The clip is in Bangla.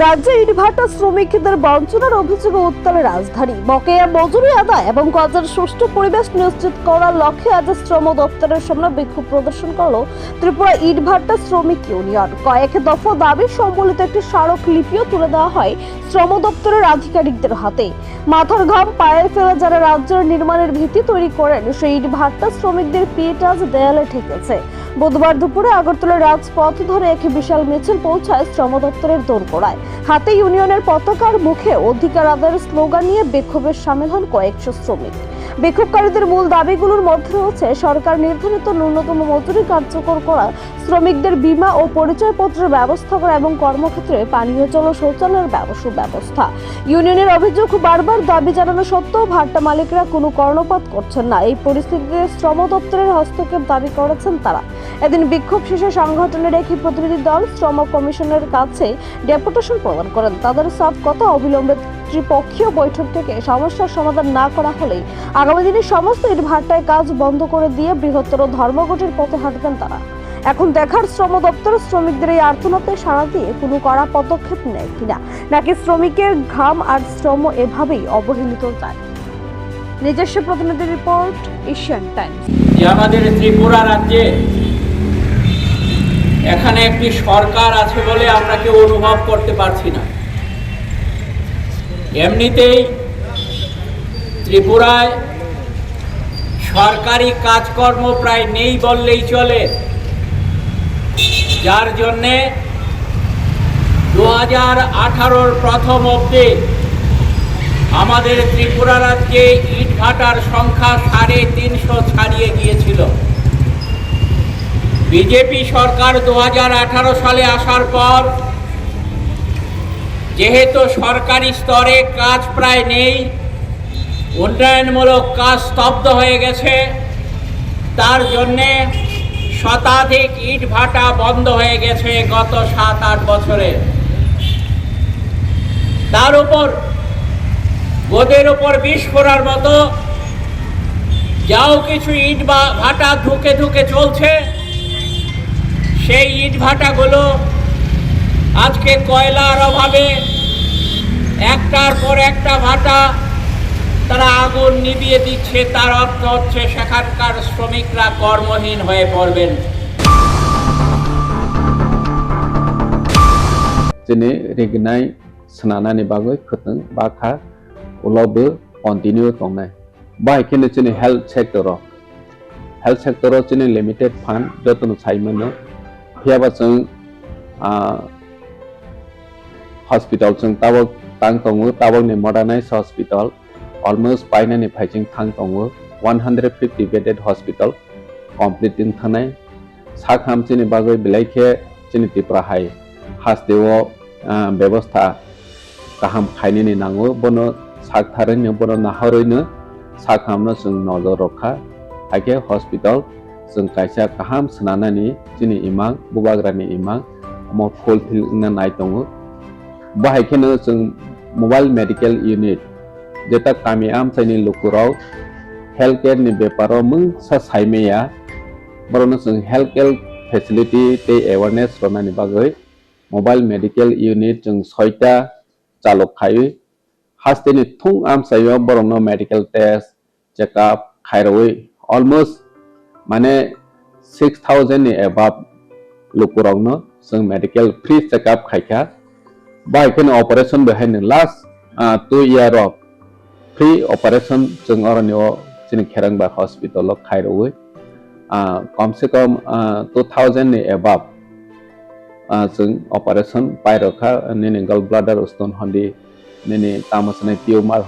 রাজ্যে ইটভাটা শ্রমিকদের বঞ্চনার অভিযোগে উত্তাল রাজধানী। বকেয়া মজুরি আদায় এবং কাজের সুষ্ঠু পরিবেশ নিশ্চিত করার লক্ষ্যে আজ শ্রম দপ্তরের সামনে বিক্ষোভ প্রদর্শন করল ত্রিপুরা ইটভাটা শ্রমিক ইউনিয়ন। কয়েক দফা দাবি সম্বলিত একটি স্মারকলিপিও তুলে দেওয়া হয় শ্রম দপ্তরের আধিকারিকদের হাতে। মাথার ঘাম পায়ে ফেলে যারা রাজ্যের নির্মাণের ভিত্তি তৈরি করেন সেই ইটভাটা শ্রমিকদের পিঠ আজ দেয়ালে ঠেকেছে। বুধবার দুপুরে আগরতলা রাজপথ ধরে এক বিশাল মিছিল পৌঁছায় শ্রম দপ্তরের দোরগোড়ায়। হাতে ইউনিয়নের পতাকার, মুখে অধিকার আদায়ের স্লোগান নিয়ে বিক্ষোভে সামিল হন কয়েকশো শ্রমিক। বিক্ষোভকারীদের মূল দাবিগুলোর মধ্যে রয়েছে সরকার নির্ধারিত ন্যূনতম মজুরি কার্যকর করা, শ্রমিকদের বীমা ও পরিচয়পত্রের ব্যবস্থা করা এবং কর্মক্ষেত্রে পানীয় জল ও শৌচালয়ের ব্যবস্থা। ইউনিয়নের অভিযোগ, বারবার দাবি জানানো সত্ত্বেও ভাট্টা মালিকরা কোনো কর্ণপাত করছেন না। এই পরিস্থিতিতে শ্রম দপ্তরের হস্তক্ষেপ দাবি করেছেন তারা। এদিন বিক্ষোভ শেষে সংগঠনের একটি প্রতিনিধি দল শ্রম কমিশনের কাছে ডেপুটেশন প্রদান করেন। তাদের সব কথা, অবিলম্বে ত্রিপক্ষীয় বৈঠক থেকে সমস্যার সমাধান না করা হলে আগামী দিনে সমস্ত ইটভাটায় কাজ বন্ধ করে দিয়ে বৃহত্তর ধর্মঘটের পথে হাঁটবেন তারা। এখন দেখার শ্রম দপ্তর শ্রমিকদের এই আর্তনাদে সাড়া দিয়ে কোনো কড়া পদক্ষেপ নেয় কিনা, নাকি শ্রমিকের ঘাম আর শ্রম এভাবেই অবহেলিত যায়। নিজস্ব প্রতিনিধি রিপোর্ট, এশিয়ান টাইমস। আমাদের ত্রিপুরা রাজ্যে এখানে একটি সরকার আছে বলে আমরা কেউ অনুভব করতে পারছি না। এমনিতেই ত্রিপুরায় সরকারি কাজকর্ম প্রায় নেই বললেই চলে, যার জন্যে 2018 প্রথম অব্দে আমাদের ত্রিপুরা রাজ্যে ইটভাটার সংখ্যা 350 ছাড়িয়ে গিয়েছিল। বিজেপি সরকার 2018 সালে আসার পর যেহেতু সরকারি স্তরে কাজ প্রায় নেই, উন্নয়নমূলক কাজ স্তব্ধ হয়ে গেছে, তার জন্যে শতাধিক ইটভাটা বন্ধ হয়ে গেছে গত 7-8 বছরে। তার উপর গোদের উপর বিষ ফোড়ার মতো যাও কিছু ইট ভাটা ধুকে ধুকে চলছে। সেই ইট ভাটাগুলো আজকে কয়লার অভাবে একটার পর একটা ভাটা তারা আগুন নিভিয়ে দিচ্ছে। তার অর্থ হচ্ছে সেখানকার শ্রমিকরা কর্মহীন হয়ে পড়বেন। Jene regnai senana ni bagoi khuteng bakha ulobe continue tongnai. Bai kene jene health sector jene limited fund jotun saimano hiaba jeng hospital jeng tabok tang tongo tabok ni modernized hospital almost paina ni phaijing thang tongo 150 bedded hospital completing thanai sakham jene bagoi bilaikhe jene tipra hai hastewo ব্যবস্থা গাহাম খাইনি নাঙ্গো বনো সাক থারেনো বনো নাহরैनो সাখামनो जों नजर रखा हाके हस्पिटाल जों कायसा गाहाम सनानानि जिनि इमां बुबाग्रानि इमां मो फुलफिल नाय दङो बाहायखेनो जों मोबाइल मेडिकल यूनिट जेता कामी आमसाइनि लुकुराव हेल्थ केयर नि बेपाराव मुं सा साइमेया बरनो जों हेल्थ केयर फेसिलिटी ते अवेयरनेस रनानि बागै मोबाइल मेडिकल यूनिट जों 6टा चालक खायो हास्तेनि थुं आमसायो बरंनो मेडिकल टेस्ट चेकअप खायरoi अलमोस्ट माने 6000 नि एबाब लुकुरावनो जों मेडिकल फ्री चेकअप खायखा बायखेन ऑपरेशन बेहायनो last 2 year of free operation जों अरनियो जिनि खेरंबा हॉस्पिटल खायरoi कम से कम 2000 नि एबाब जों ऑपरेशन पायरखा नेने गल ब्लाडर स्टोन हंदी नेने तामसने टिउमार